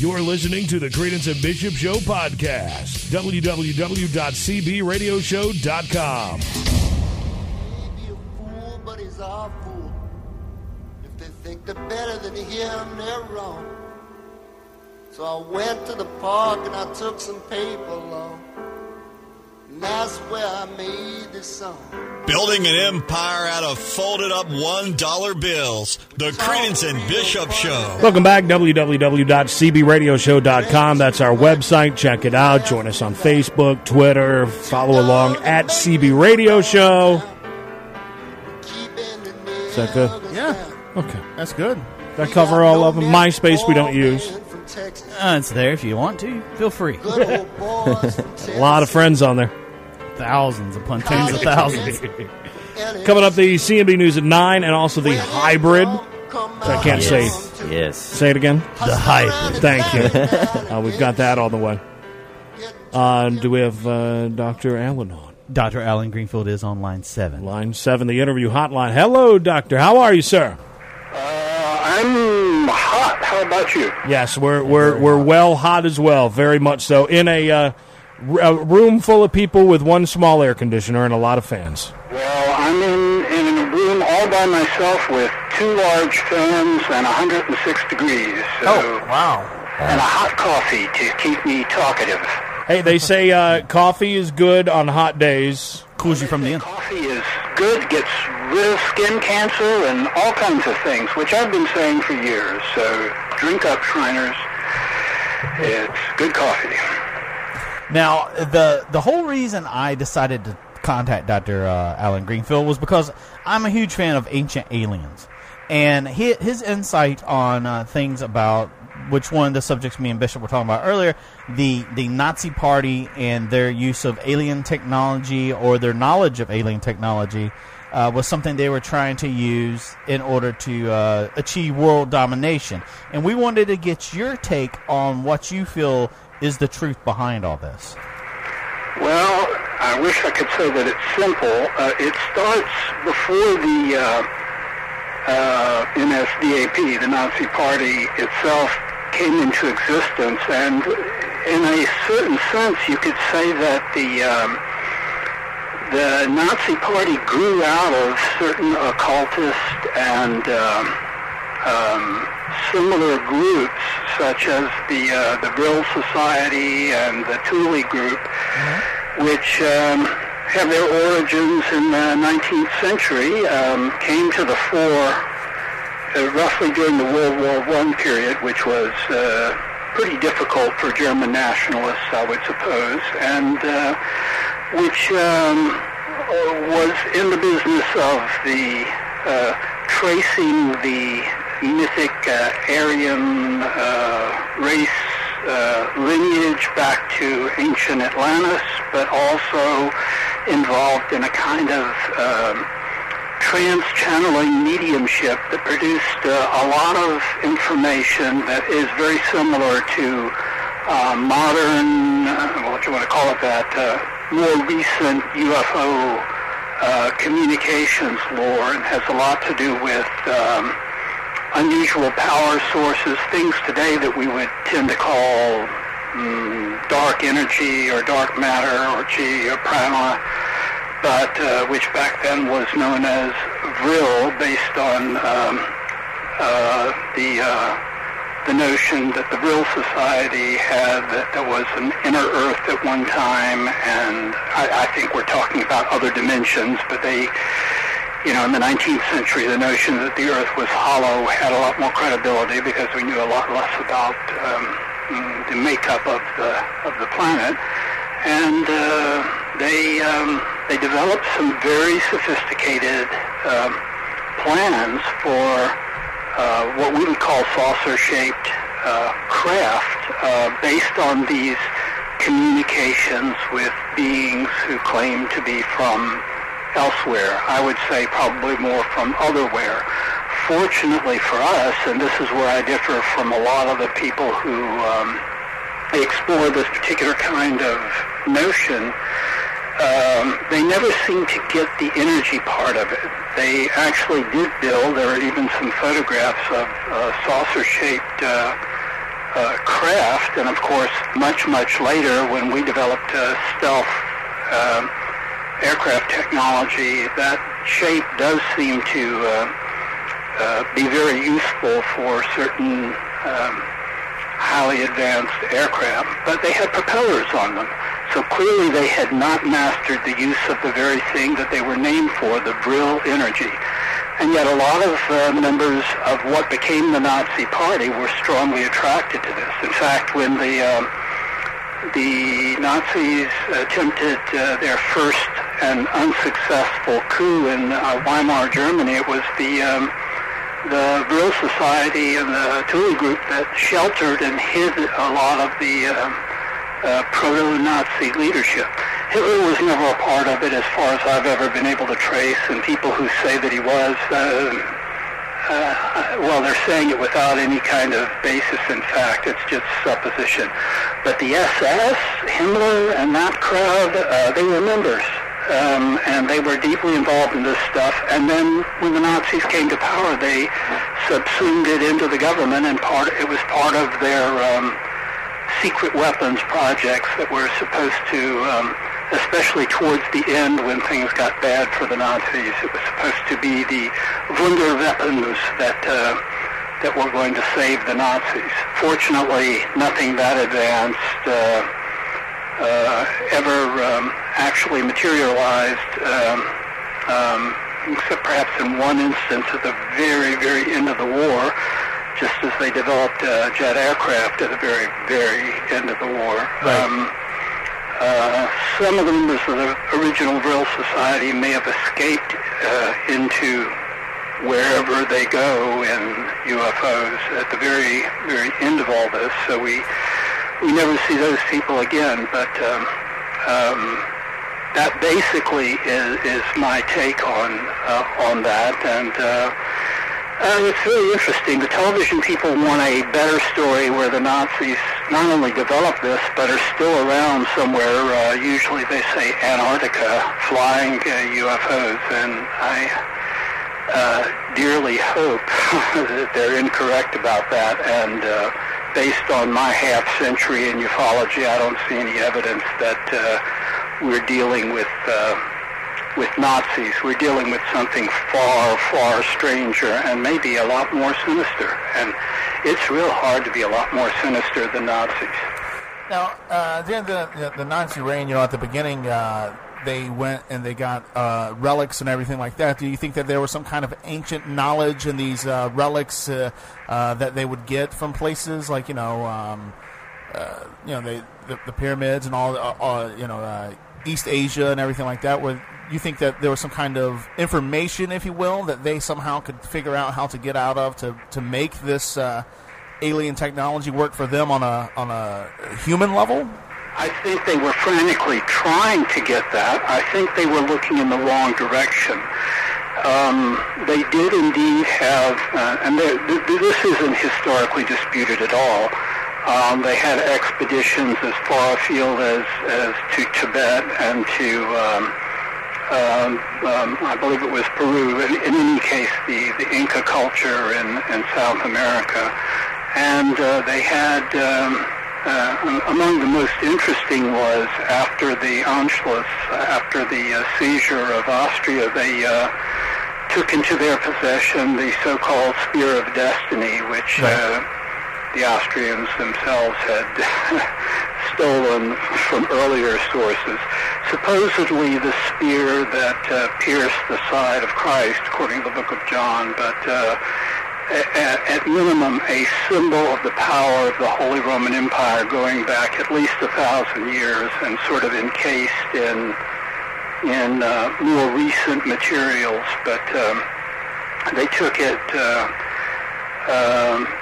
You're listening to the Creedence Bishop Show podcast. www.cbradioshow.com. Maybe a fool, but he's our fool. If they think they're better than him, they're wrong. So I went to the park and I took some paper along. And that's where I made this song. Building an empire out of folded up $1 bills. The Creedence and Bishop Show. Welcome back, www.cbradioshow.com. That's our website. Check it out. Join us on Facebook, Twitter. Follow along at CB Radio Show. Is that good? Yeah. Okay. That's good. That cover all of them? MySpace we don't use. It's there if you want to. Feel free. A lot of friends on there. Thousands upon tens of thousands. Coming up, the CNB News at 9, and also the hybrid. I can't say. Yes. Say it again. The hybrid. Thank you. We've got that on the way. Do we have Dr. Allen on? Dr. Allen Greenfield is on line 7. Line 7, the interview hotline. Hello, Doctor. How are you, sir? I'm hot. How about you? Yes, we're well hot as well. Very much so. In a room full of people with one small air conditioner and a lot of fans. Well, I'm in a room all by myself with 2 large fans and 106 degrees. So, wow. And a hot coffee to keep me talkative. Hey, they say coffee is good on hot days. Cools you from the inside. Coffee is good, gets rid of skin cancer and all kinds of things, which I've been saying for years. So drink up, Shriners. It's good coffee. Now, the whole reason I decided to contact Dr. Allen Greenfield was because I'm a huge fan of Ancient Aliens. And his insight on things about, which one of the subjects me and Bishop were talking about earlier, the Nazi Party and their use of alien technology or their knowledge of alien technology was something they were trying to use in order to achieve world domination. And we wanted to get your take on what you feel is the truth behind all this. Well, I wish I could say that it's simple. It starts before the NSDAP, the Nazi Party itself, came into existence, and in a certain sense, you could say that the Nazi Party grew out of certain occultist and similar groups, such as the Brill Society and the Thule Group, which have their origins in the 19th century, came to the fore roughly during the World War I period, which was pretty difficult for German nationalists, I would suppose, and which was in the business of the tracing the mythic Aryan race lineage back to ancient Atlantis, but also involved in a kind of trans-channeling mediumship that produced a lot of information that is very similar to modern, what you want to call it, that more recent UFO communications lore, and has a lot to do with unusual power sources, things today that we would tend to call dark energy or dark matter or chi or prana, but which back then was known as Vril, based on the notion that the Vril Society had that there was an inner Earth at one time, and I think we're talking about other dimensions, but they, you know, in the 19th century, the notion that the Earth was hollow had a lot more credibility because we knew a lot less about the makeup of the planet, and they developed some very sophisticated plans for what we would call saucer-shaped craft based on these communications with beings who claim to be from elsewhere. I would say probably more from otherwhere. Fortunately for us, and this is where I differ from a lot of the people who explore this particular kind of notion, they never seem to get the energy part of it. They actually did build, there are even some photographs of saucer-shaped craft, and of course, much later, when we developed stealth aircraft technology, that shape does seem to be very useful for certain highly advanced aircraft, but they had propellers on them. So clearly they had not mastered the use of the very thing that they were named for, the Vril energy. And yet a lot of members of what became the Nazi Party were strongly attracted to this. In fact, when the Nazis attempted their first and unsuccessful coup in Weimar, Germany, it was the Vril Society and the Thule group that sheltered and hid a lot of the proto-Nazi leadership. Hitler was never a part of it as far as I've ever been able to trace, and people who say that he was, well, they're saying it without any kind of basis in fact. It's just supposition. But the SS, Himmler, and that crowd, they were members. And they were deeply involved in this stuff. And then when the Nazis came to power, they subsumed it into the government, and it was part of their secret weapons projects that were supposed to, especially towards the end when things got bad for the Nazis, it was supposed to be the Wunderweapons that were going to save the Nazis. Fortunately, nothing that advanced ever actually materialized, except perhaps in one instance at the very, very end of the war, just as they developed jet aircraft at the very, very end of the war. Right. Some of the members of the original Vril Society may have escaped into wherever they go in UFOs at the very, very end of all this, so we never see those people again, but that basically is my take on that, and it's really interesting. The television people want a better story where the Nazis not only developed this, but are still around somewhere, usually they say Antarctica, flying UFOs, and I dearly hope that they're incorrect about that, and based on my half-century in ufology, I don't see any evidence that we're dealing with Nazis. We're dealing with something far, far stranger and maybe a lot more sinister. And it's real hard to be a lot more sinister than Nazis. Now, during the Nazi reign, at the beginning, they went and they got relics and everything like that. Do you think that there was some kind of ancient knowledge in these relics that they would get from places like, the pyramids and all East Asia and everything like that? Where you think that there was some kind of information, if you will, that they somehow could figure out how to get out of to make this alien technology work for them on a human level? I think they were frantically trying to get that. I think they were looking in the wrong direction. They did indeed have, and this isn't historically disputed at all, they had expeditions as far afield as to Tibet and to, I believe it was Peru, in any case, the Inca culture in South America. And they had... among the most interesting was after the Anschluss, after the seizure of Austria, they took into their possession the so-called Spear of Destiny, which the Austrians themselves had stolen from earlier sources. Supposedly the spear that pierced the side of Christ, according to the Book of John, but at minimum a symbol of the power of the Holy Roman Empire going back at least 1,000 years and sort of encased in more recent materials. But they took it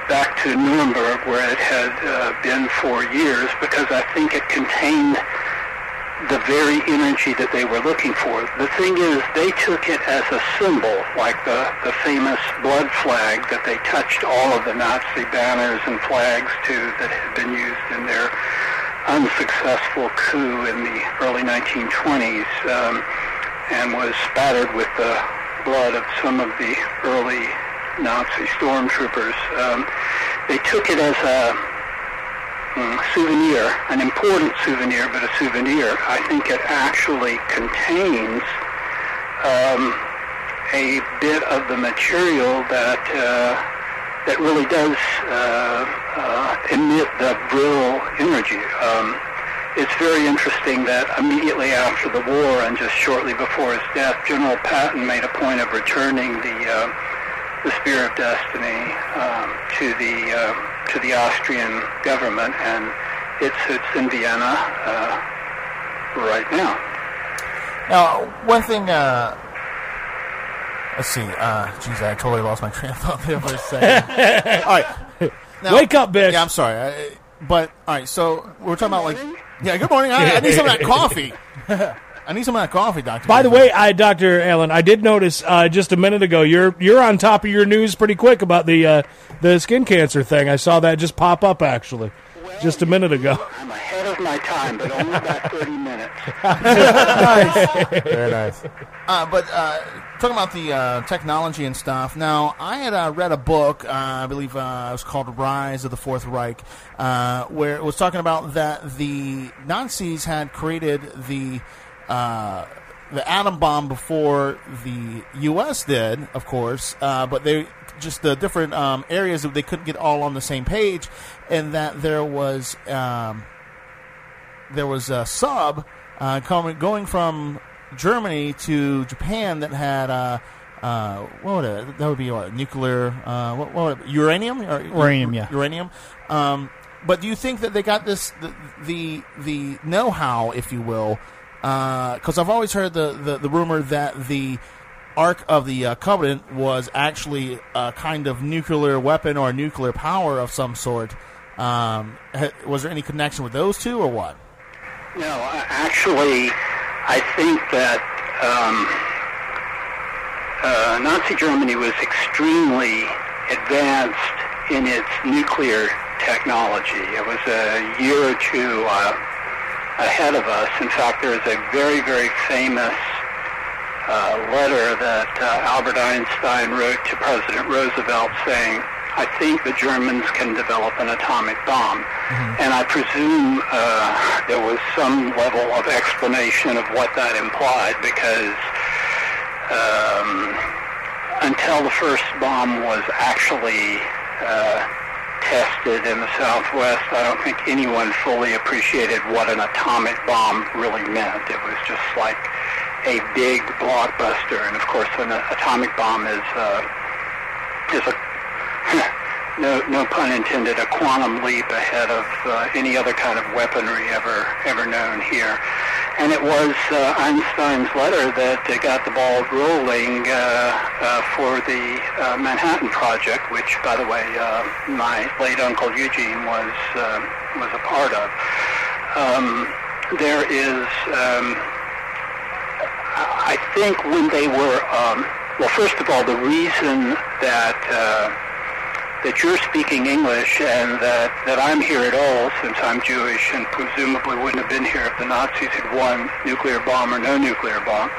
back to Nuremberg, where it had been for years, because I think it contained the very energy that they were looking for. The thing is, they took it as a symbol, like the famous blood flag that they touched all of the Nazi banners and flags to that had been used in their unsuccessful coup in the early 1920s, and was spattered with the blood of some of the early Nazi stormtroopers. They took it as souvenir, an important souvenir, but a souvenir. I think it actually contains a bit of the material that really does emit the Brill energy. It's very interesting that immediately after the war and just shortly before his death, General Patton made a point of returning the Spear of Destiny to the Austrian government, and it sits in Vienna right now. Now, one thing. Let's see. Geez, I totally lost my train of thought there for a second. All right. Now, wake up, bitch. Yeah, I'm sorry. But, all right, so we're talking about, like... Yeah, good morning. I need some of that coffee. I need some of that coffee, Doctor. By the way, Dr. Allen, I did notice just a minute ago, you're on top of your news pretty quick about the skin cancer thing. I saw that just pop up, actually, just a minute ago. I'm ahead of my time, but only about 30 minutes. Nice. Very nice. But talking about the technology and stuff, now, I had read a book, I believe it was called Rise of the Fourth Reich, where it was talking about that the Nazis had created the atom bomb before the U.S. did, of course, but they just the different areas that they couldn't get all on the same page, and that there was a sub going from Germany to Japan that had what would it? That would be what, nuclear what would it, uranium? Uranium, yeah. Uranium. But do you think that they got this the know-how, if you will? Because I've always heard the rumor that the Ark of the Covenant was actually a kind of nuclear weapon or nuclear power of some sort. Was there any connection with those two, or what? No, actually, I think that Nazi Germany was extremely advanced in its nuclear technology. It was a year or two ahead of us. In fact, there is a very, very famous letter that Albert Einstein wrote to President Roosevelt saying, I think the Germans can develop an atomic bomb. Mm-hmm. And I presume there was some level of explanation of what that implied, because until the first bomb was actually tested in the Southwest, I don't think anyone fully appreciated what an atomic bomb really meant. It was just like a big blockbuster, and of course an atomic bomb is a no pun intended, a quantum leap ahead of any other kind of weaponry ever known here. And it was Einstein's letter that got the ball rolling for the Manhattan Project, which, by the way, my late uncle Eugene was a part of. There is, I think, when they were, well, first of all, the reason that you're speaking English and that I'm here at all, since I'm Jewish and presumably wouldn't have been here if the Nazis had won, nuclear bomb or no nuclear bomb.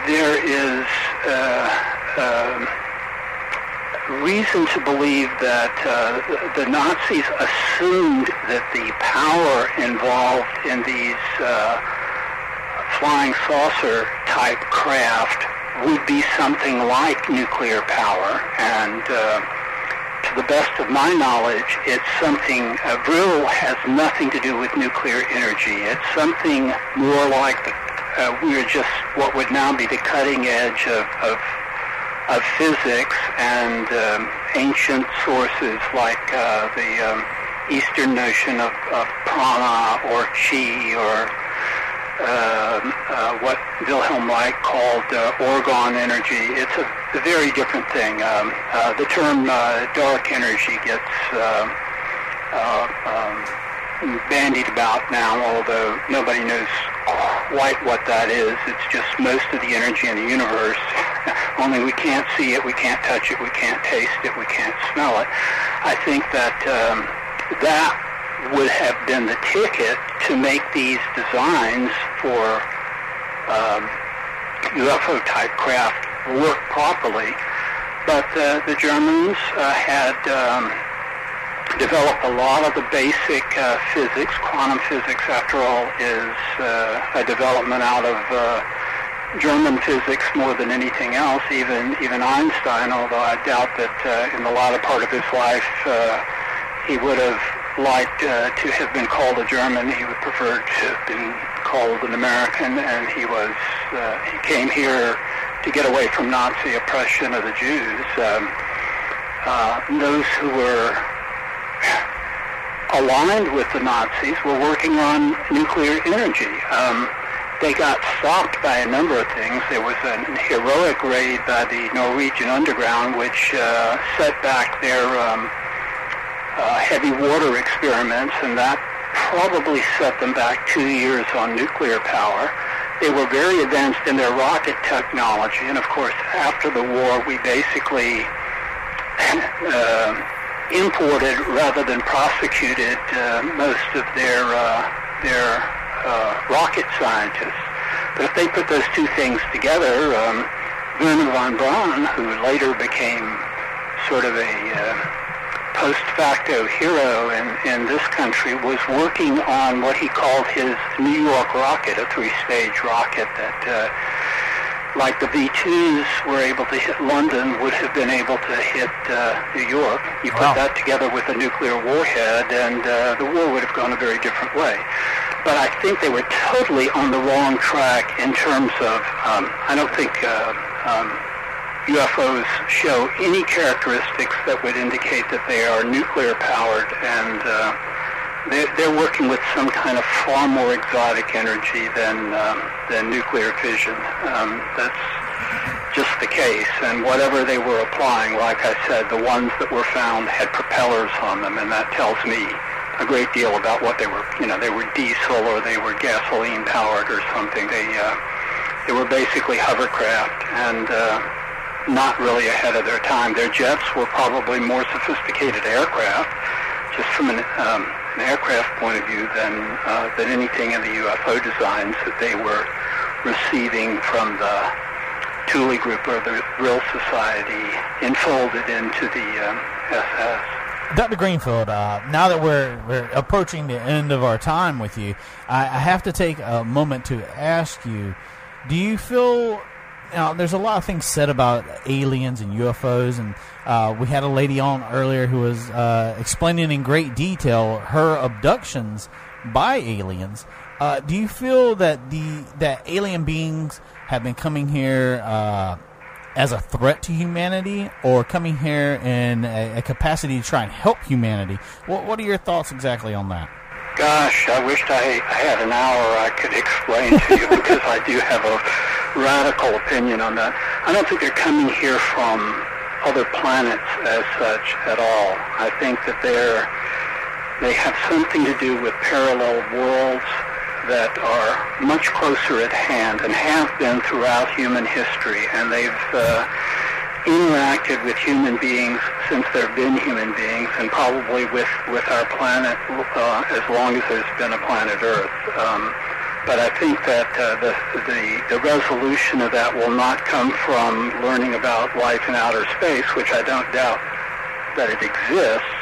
There is reason to believe that the Nazis assumed that the power involved in these flying saucer type craft would be something like nuclear power, and to the best of my knowledge, it's something, Brill has nothing to do with nuclear energy. It's something more like we're just what would now be the cutting edge of physics, and ancient sources like the Eastern notion of prana or chi, or what Wilhelm Reich called orgone energy. It's a very different thing. The term dark energy gets bandied about now, although nobody knows quite what that is. It's just most of the energy in the universe, only we can't see it, we can't touch it, we can't taste it, we can't smell it. I think that that would have been the ticket to make these designs for UFO-type craft work properly. But the Germans had developed a lot of the basic physics. Quantum physics, after all, is a development out of German physics more than anything else. Even Einstein, although I doubt that in the latter part of his life he would have liked to have been called a German. He would prefer to have been called an American, and he came here to get away from Nazi oppression of the Jews. Those who were aligned with the Nazis were working on nuclear energy. They got stopped by a number of things. There was a heroic raid by the Norwegian underground, which set back their heavy water experiments, and that probably set them back 2 years on nuclear power. They were very advanced in their rocket technology, and of course, after the war, we basically imported rather than prosecuted most of their rocket scientists. But if they put those two things together, Werner von Braun, who later became sort of a post facto hero in this country, was working on what he called his New York rocket, a 3-stage rocket that, like the V2s were able to hit London, would have been able to hit New York. You put that together with a nuclear warhead, and the war would have gone a very different way. But I think they were totally on the wrong track in terms of, I don't think UFOs show any characteristics that would indicate that they are nuclear powered, and they're working with some kind of far more exotic energy than nuclear fission. That's just the case, and whatever they were applying, like I said, the ones that were found had propellers on them, and that tells me a great deal about what they were. They were diesel or they were gasoline powered or something. They were basically hovercraft and not really ahead of their time. Their jets were probably more sophisticated aircraft, just from an aircraft point of view, than anything in the UFO designs that they were receiving from the Thule Group or the Brill Society enfolded into the SS. Dr. Greenfield, now that we're approaching the end of our time with you, I have to take a moment to ask you, do you feel, there's a lot of things said about aliens and UFOs, and we had a lady on earlier who was explaining in great detail her abductions by aliens. Do you feel that that alien beings have been coming here as a threat to humanity, or coming here in a capacity to try and help humanity? What are your thoughts exactly on that? Gosh, I wished I had an hour I could explain to you, because I do have a radical opinion on that. I don't think they're coming here from other planets as such at all. I think that they have something to do with parallel worlds that are much closer at hand and have been throughout human history, and they've interacted with human beings since there have been human beings, and probably with our planet as long as there's been a planet Earth. But I think that the resolution of that will not come from learning about life in outer space, which I don't doubt that it exists.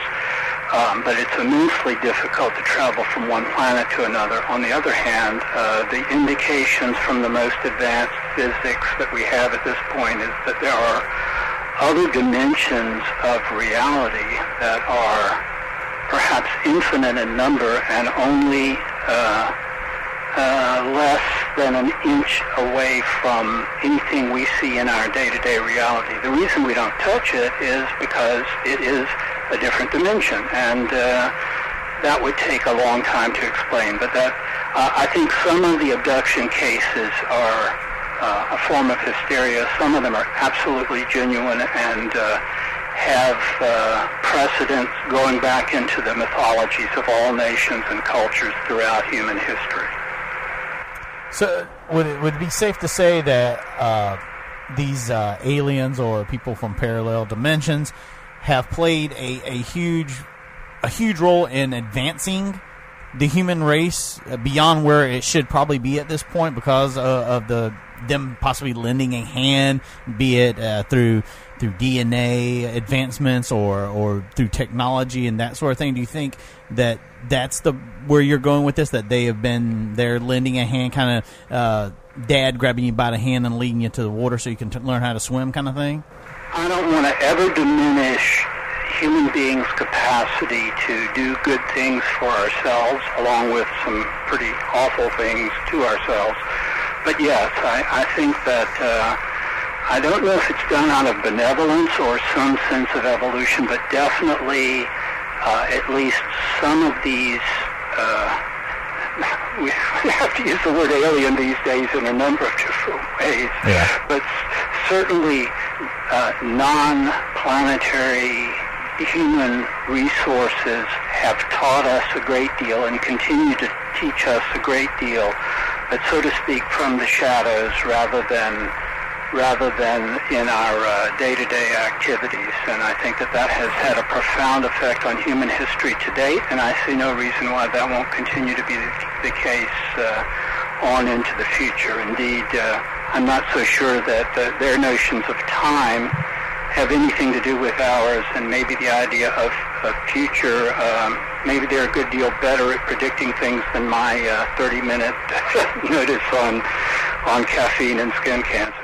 But it's immensely difficult to travel from one planet to another. On the other hand, the indications from the most advanced physics that we have at this point is that there are other dimensions of reality that are perhaps infinite in number and only less than an inch away from anything we see in our day-to-day reality. The reason we don't touch it is because it is a different dimension, and that would take a long time to explain. But I think some of the abduction cases are a form of hysteria. Some of them are absolutely genuine and have precedents going back into the mythologies of all nations and cultures throughout human history. So would it be safe to say that these aliens or people from parallel dimensions have played a huge role in advancing the human race beyond where it should probably be at this point, because of the them possibly lending a hand, be it through DNA advancements or through technology and that sort of thing? Do you think that that's where you're going with this, that they have been there lending a hand, kind of dad grabbing you by the hand and leading you to the water so you can learn how to swim kind of thing? I don't want to ever diminish human beings' capacity to do good things for ourselves, along with some pretty awful things to ourselves. But yes, I think that I don't know if it's done out of benevolence or some sense of evolution, but definitely at least some of these, we have to use the word alien these days in a number of different ways, but certainly non-planetary human resources have taught us a great deal and continue to teach us a great deal, but so to speak from the shadows rather than in our day-to-day activities. And I think that has had a profound effect on human history to date, and I see no reason why that won't continue to be the case on into the future. Indeed, I'm not so sure that their notions of time have anything to do with ours, and maybe the idea of future, maybe they're a good deal better at predicting things than my 30-minute notice on caffeine and skin cancer.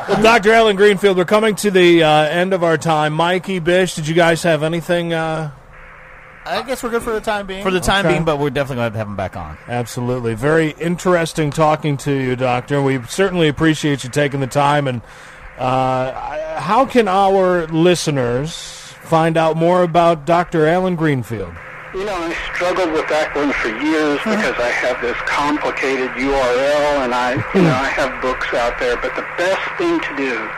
Well, Dr. Alan Greenfield, we're coming to the end of our time. Mikey, Bish, did you guys have anything? I guess we're good for the time being. For the time being, but we're definitely going to have him back on. Absolutely. Very interesting talking to you, Doctor. We certainly appreciate you taking the time. And how can our listeners find out more about Dr. Alan Greenfield? You know, I struggled with that one for years because I have this complicated URL, and I have books out there. But the best thing to do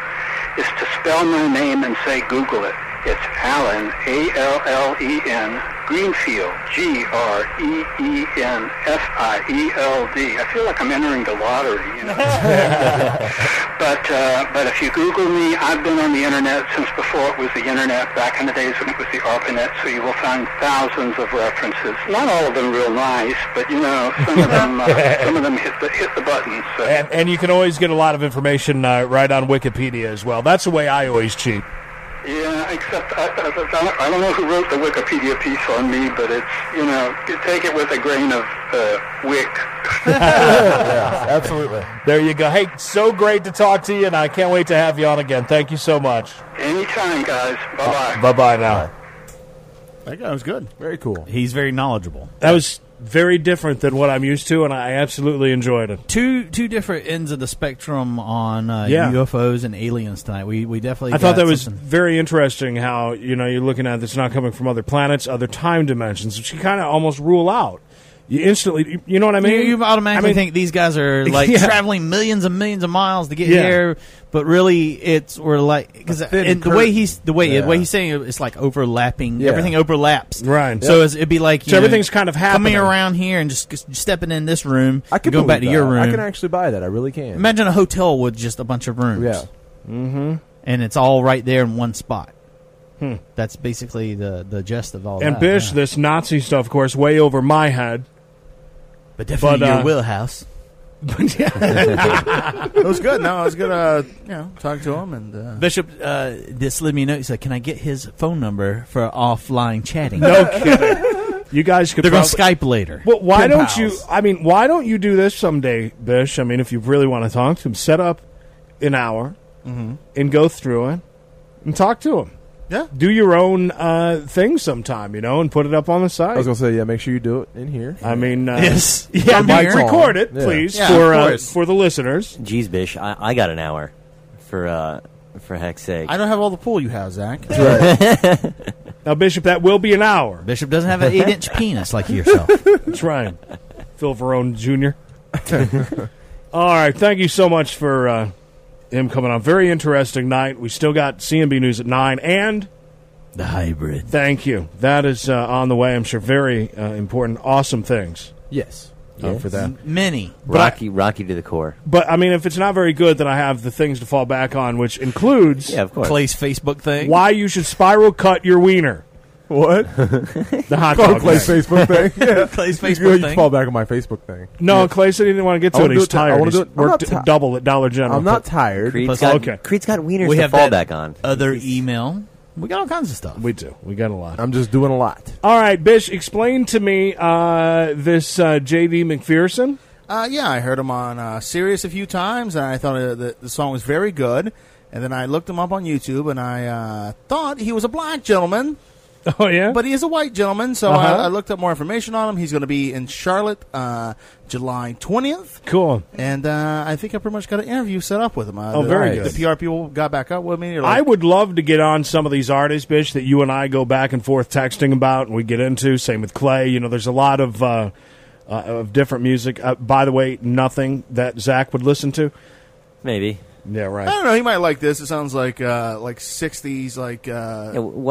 is to spell my name and say Google it. It's Allen, A-L-L-E-N, Greenfield, Greenfield. I feel like I'm entering the lottery, you know. But if you Google me, I've been on the internet since before it was the internet, back in the days when it was the ARPANET, so you will find thousands of references. Not all of them real nice, but you know, some of them hit the buttons. So. And you can always get a lot of information right on Wikipedia as well. That's the way I always cheat. Yeah, except I don't know who wrote the Wikipedia piece on me, but it's, you know, take it with a grain of wick. Yeah, absolutely. There you go. Hey, so great to talk to you, and I can't wait to have you on again. Thank you so much. Anytime, guys. Bye-bye. Bye-bye now. That guy was good. Very cool. He's very knowledgeable. That was very different than what I'm used to, and I absolutely enjoyed it. Two different ends of the spectrum on UFOs and aliens tonight. We definitely. I thought that was very interesting. How you're looking at this not coming from other planets, other time dimensions, which you kind of almost rule out. You instantly, you know what I mean? You automatically think these guys are like traveling millions and millions of miles to get here, but really we're like, because the way he's saying it, it's like overlapping. Yeah. Everything overlaps, right? So it'd be like everything's kind of happening coming around here and just stepping in this room. I can go back to your room. I can actually buy that. I really can. Imagine a hotel with just a bunch of rooms. Yeah, and it's all right there in one spot. That's basically the gist of all that. And Bish, this Nazi stuff, of course, way over my head. But definitely your wheelhouse. It was good. No, I was going to talk to him. And Bishop just let me know. He said, "Can I get his phone number for offline chatting?" No kidding. You guys could. They're going to Skype later. Well, why don't you? I mean, why don't you do this someday, Bish? I mean, if you really want to talk to him, set up an hour and go through it and talk to him. Yeah. Do your own thing sometime, and put it up on the site. I was going to say, make sure you do it in here. I mean, yes. Record it, please, for the listeners. Geez, Bish, I got an hour for heck's sake. I don't have all the pool you have, Zach. That's right. Now, Bishop, that will be an hour. Bishop doesn't have an 8-inch penis like yourself. That's right. Phil Verone Jr. All right. Thank you so much for him coming on. Very interesting night. We still got CNB News at 9 and the hybrid. Thank you. That is on the way. I'm sure very important, awesome things. Yes. For that. Many. Rocky to the core. But, I mean, if it's not very good, then I have the things to fall back on, which includes of course. Clay's Facebook thing. Why you should spiral cut your wiener. What? The hot Call dog Clay's thing. Facebook thing. Yeah. Clay's You Facebook can thing. fall back on my Facebook thing. No, Clay said he didn't want to get I to it. wanna He's do it- I tired. wanna He's do it- I'm worked not double at Dollar General. I'm not tired. Creed's got wieners We to have fall that back on. other email. We got all kinds of stuff. We do. We got a lot. I'm just doing a lot. All right, Bish, explain to me this J.D. McPherson. Yeah, I heard him on Sirius a few times, and I thought the song was very good. And then I looked him up on YouTube, and I thought he was a black gentleman. Oh, yeah? But he is a white gentleman, so Uh-huh. I looked up more information on him. He's going to be in Charlotte July 20th. Cool. And I think I pretty much got an interview set up with him. Very good. The PR people got back up with me. I would love to get on some of these artists, Bish, that you and I go back and forth texting about and we get into. Same with Clay. You know, there's a lot of different music. By the way, nothing that Zach would listen to. Maybe. Yeah, right. I don't know. He might like this. It sounds like 60s, Why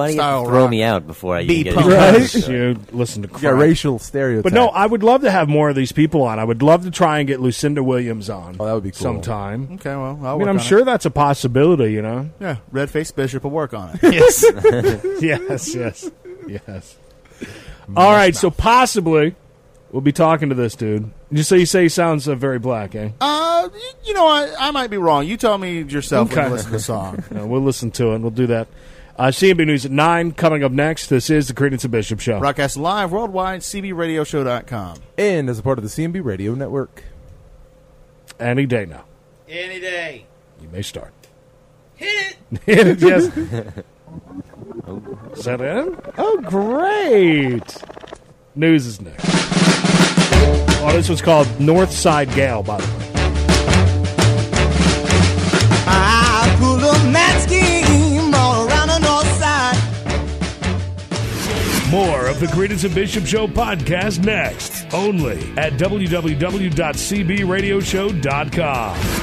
do you style have to throw rock. me out before I even get punk. into Right? it? You listen to You got crap. racial stereotypes. But no, I would love to have more of these people on. I would love to try and get Lucinda Williams on. Oh, that would be cool. Sometime. Okay, well, I mean, I'm sure that's a possibility, you know? Yeah, Red-Faced Bishop will work on it. Yes. Yes. All right, so possibly we'll be talking to this dude. You say he sounds very black, eh? You know, I might be wrong. You tell me yourself when Okay. you listen to the song. No, we'll listen to it. We'll do that. CNB News at 9. Coming up next, this is the Creedence Bishop Show. Broadcast live worldwide, cbradioshow.com. And as a part of the CMB Radio Network. Any day now. Any day. You may start. Hit it. Hit it, yes. Is that in? Oh, great. News is next. Oh, this was called Northside Gale, by the way. I pull a mad scheme all around the north side. More of the Creedence Bishop Show podcast next, only at www.cbradioshow.com.